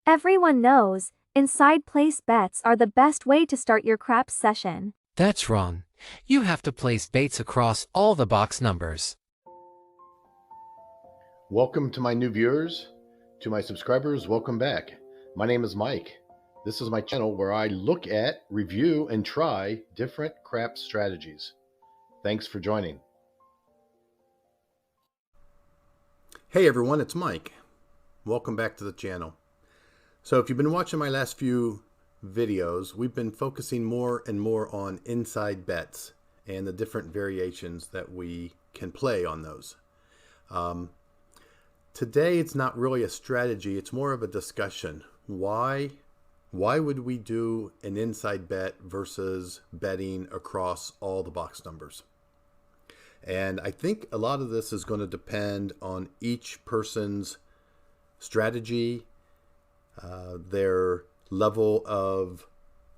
Everyone knows, inside place bets are the best way to start your craps session. That's wrong. You have to place baits across all the box numbers. Welcome to my new viewers. To my subscribers, welcome back. My name is Mike. This is my channel where I look at, review, and try different craps strategies. Thanks for joining. Hey everyone, it's Mike. Welcome back to the channel. So if you've been watching my last few videos, we've been focusing more and more on inside bets and the different variations that we can play on those. Today it's not really a strategy, it's more of a discussion. Why would we do an inside bet versus betting across all the box numbers? And I think a lot of this is going to depend on each person's strategy, their level of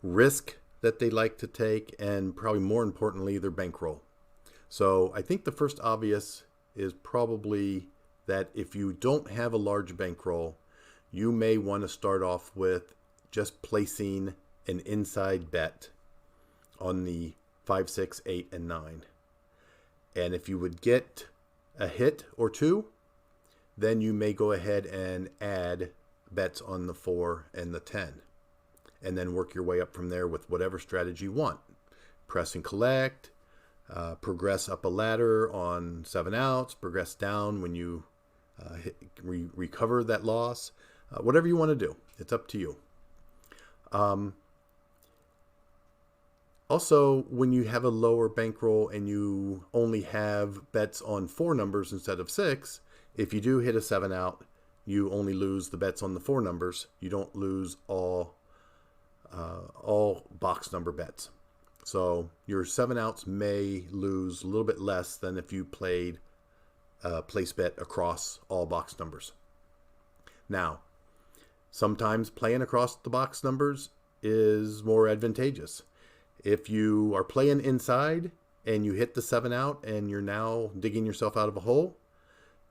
risk that they like to take, and probably more importantly, their bankroll. So I think the first obvious is probably that if you don't have a large bankroll, you may want to start off with just placing an inside bet on the 5, 6, 8, and 9. And if you would get a hit or two, then you may go ahead and add bets on the 4 and the 10. And then work your way up from there with whatever strategy you want. Press and collect, progress up a ladder on 7 outs, progress down when you recover that loss. Whatever you want to do, it's up to you. Also, when you have a lower bankroll and you only have bets on 4 numbers instead of 6, if you do hit a 7 out, you only lose the bets on the 4 numbers. You don't lose all box number bets. So your 7 outs may lose a little bit less than if you played a place bet across all box numbers. Now, sometimes playing across the box numbers is more advantageous. If you are playing inside and you hit the 7 out and you're now digging yourself out of a hole,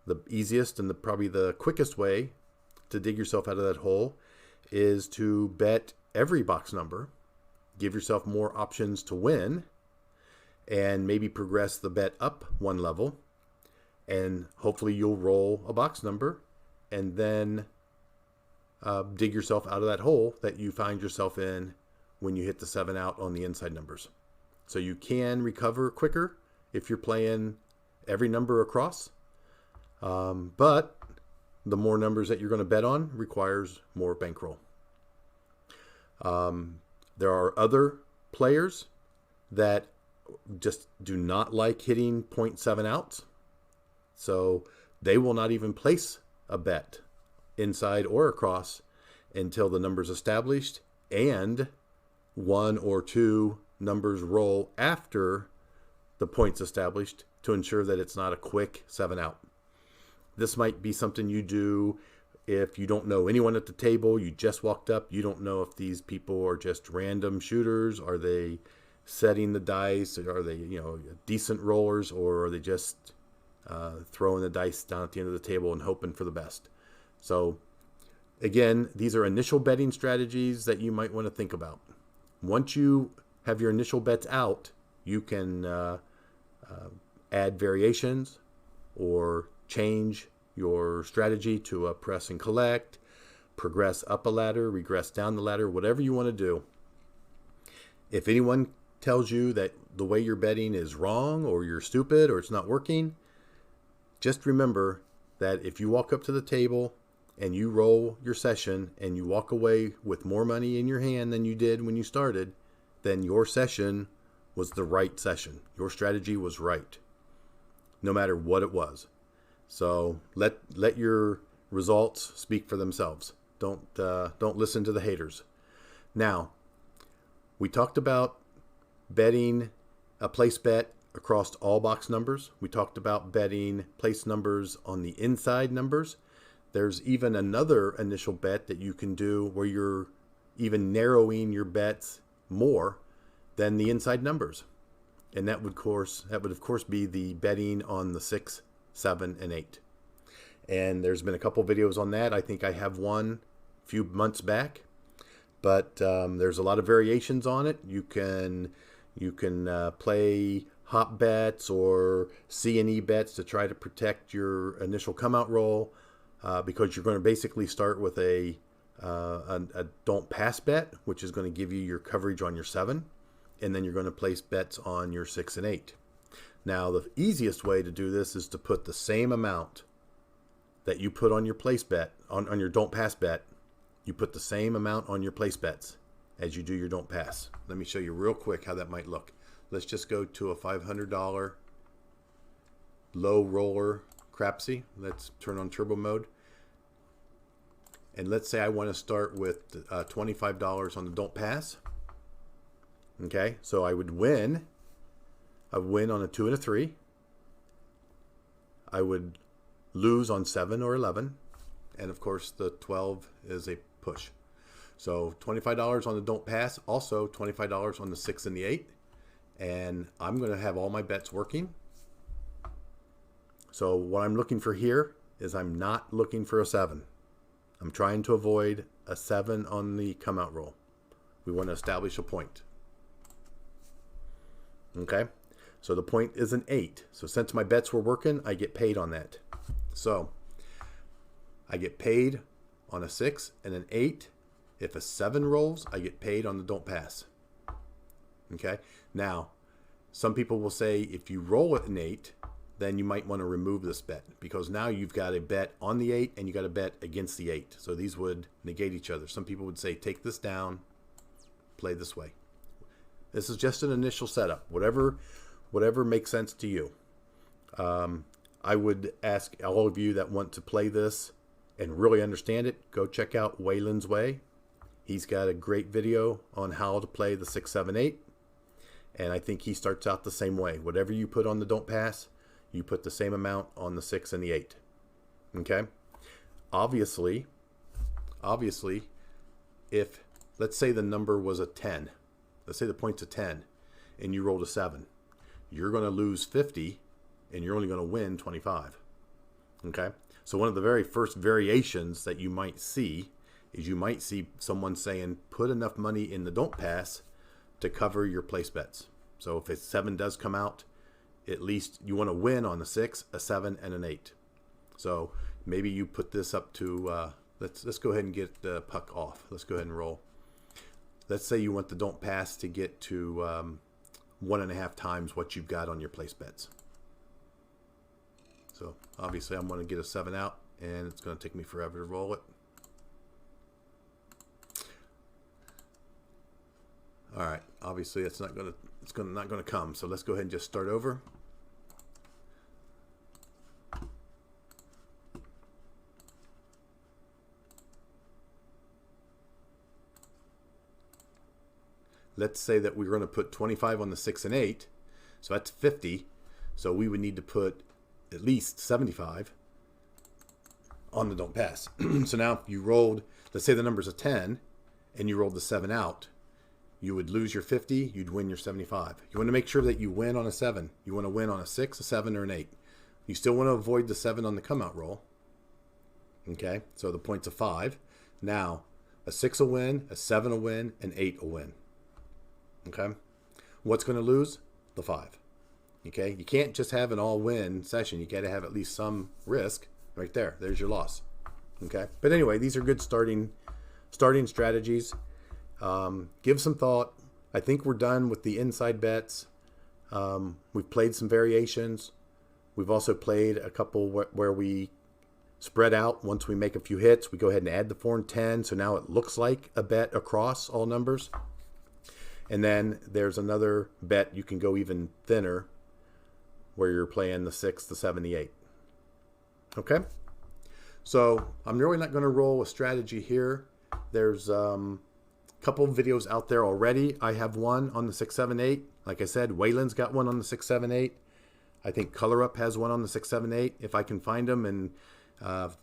the easiest and probably the quickest way to dig yourself out of that hole is to bet every box number, give yourself more options to win, and maybe progress the bet up 1 level, and hopefully you'll roll a box number and then dig yourself out of that hole that you find yourself in when you hit the 7 out on the inside numbers. So you can recover quicker if you're playing every number across, but the more numbers that you're going to bet on requires more bankroll. There are other players that just do not like hitting 0.7 outs. So they will not even place a bet inside or across until the number's established and 1 or 2 numbers roll after the point's established to ensure that it's not a quick 7 out. This might be something you do if you don't know anyone at the table, you just walked up, you don't know if these people are just random shooters, are they setting the dice, are they, decent rollers, or are they just throwing the dice down at the end of the table and hoping for the best. So again, these are initial betting strategies that you might want to think about. Once you have your initial bets out, you can add variations or change your strategy to a press and collect, progress up a ladder, regress down the ladder, whatever you want to do. If anyone tells you that the way you're betting is wrong or you're stupid or it's not working, just remember that if you walk up to the table and you roll your session and you walk away with more money in your hand than you did when you started, then your session was the right session. Your strategy was right, no matter what it was. So let your results speak for themselves. Don't listen to the haters. Now, we talked about betting a place bet across all box numbers. We talked about betting place numbers on the inside numbers. There's even another initial bet that you can do where you're even narrowing your bets more than the inside numbers. And that would of course be the betting on the 6, 7, and 8. And there's been a couple videos on that. I think I have one few months back, but there's a lot of variations on it. You can play hop bets or C&E bets to try to protect your initial come out roll, because you're going to basically start with a don't pass bet, which is going to give you your coverage on your 7, and then you're going to place bets on your 6 and 8. Now, the easiest way to do this is to put the same amount that you put on your place bet, on your don't pass bet, you put the same amount on your place bets as you do your don't pass. Let me show you real quick how that might look. Let's just go to a $500 low roller crapsy. Let's turn on turbo mode. And let's say I want to start with $25 on the don't pass. Okay, so I would win. I would win on a 2 and a 3. I would lose on 7 or 11. And of course, the 12 is a push. So $25 on the don't pass, also $25 on the 6 and the 8. And I'm going to have all my bets working. So what I'm looking for here is I'm not looking for a 7. I'm trying to avoid a 7 on the come out roll. We want to establish a point. Okay, so the point is an 8. So since my bets were working, I get paid on that. So I get paid on a 6 and an 8. If a 7 rolls, I get paid on the don't pass. Okay, now some people will say if you roll at an 8, then you might want to remove this bet, because now you've got a bet on the 8 and you got a bet against the 8. So these would negate each other. Some people would say take this down, play this way. This is just an initial setup. Whatever makes sense to you. I would ask all of you that want to play this and really understand it, go check out Waylon's Way. He's got a great video on how to play the 6, 7, 8. And I think he starts out the same way. Whatever you put on the don't pass, you put the same amount on the 6 and the 8. Okay? Obviously, if, let's say the number was a 10. Let's say the point's a 10 and you rolled a 7. You're going to lose 50 and you're only going to win 25. Okay? So one of the very first variations that you might see is you might see someone saying put enough money in the don't pass to cover your place bets. So if a 7 does come out, at least you want to win on a 6, a 7, and an 8. So maybe you put this up to, let's go ahead and get the puck off. Let's go ahead and roll. Let's say you want the don't pass to get to 1.5 times what you've got on your place bets. So obviously I'm going to get a 7 out, and it's going to take me forever to roll it. All right, obviously it's not going to come. So let's go ahead and just start over. Let's say that we're going to put 25 on the 6 and 8. So that's 50. So we would need to put at least 75 on the don't pass. So now if you rolled, let's say the number's a 10 and you rolled the 7 out, you would lose your 50, you'd win your 75. You want to make sure that you win on a 7. You want to win on a 6, a 7, or an 8. You still want to avoid the 7 on the come out roll. Okay, so the point's a 5. Now, a 6 will win, a 7 will win, an 8 will win. Okay, what's going to lose? The 5. Okay, you can't just have an all-win session. You got to have at least some risk. Right there, there's your loss. Okay, but anyway, these are good starting strategies. Give some thought. I think we're done with the inside bets. We've played some variations. We've also played a couple where we spread out. Once we make a few hits, we go ahead and add the 4 and 10. So now it looks like a bet across all numbers. And then there's another bet you can go even thinner where you're playing the 6, the 7, the 8. Okay? So I'm really not going to roll a strategy here. There's couple videos out there already. I have one on the 6, 7, 8. Like I said, Waylon's got one on the 6, 7, 8. I think Color Up has one on the 6, 7, 8. If I can find them and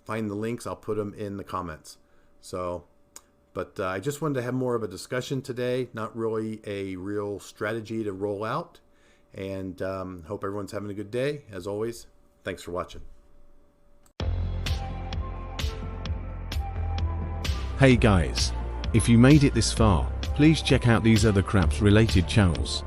find the links, I'll put them in the comments. So, but I just wanted to have more of a discussion today, not really a real strategy to roll out. And hope everyone's having a good day. As always, thanks for watching. Hey guys, if you made it this far, please check out these other craps related channels.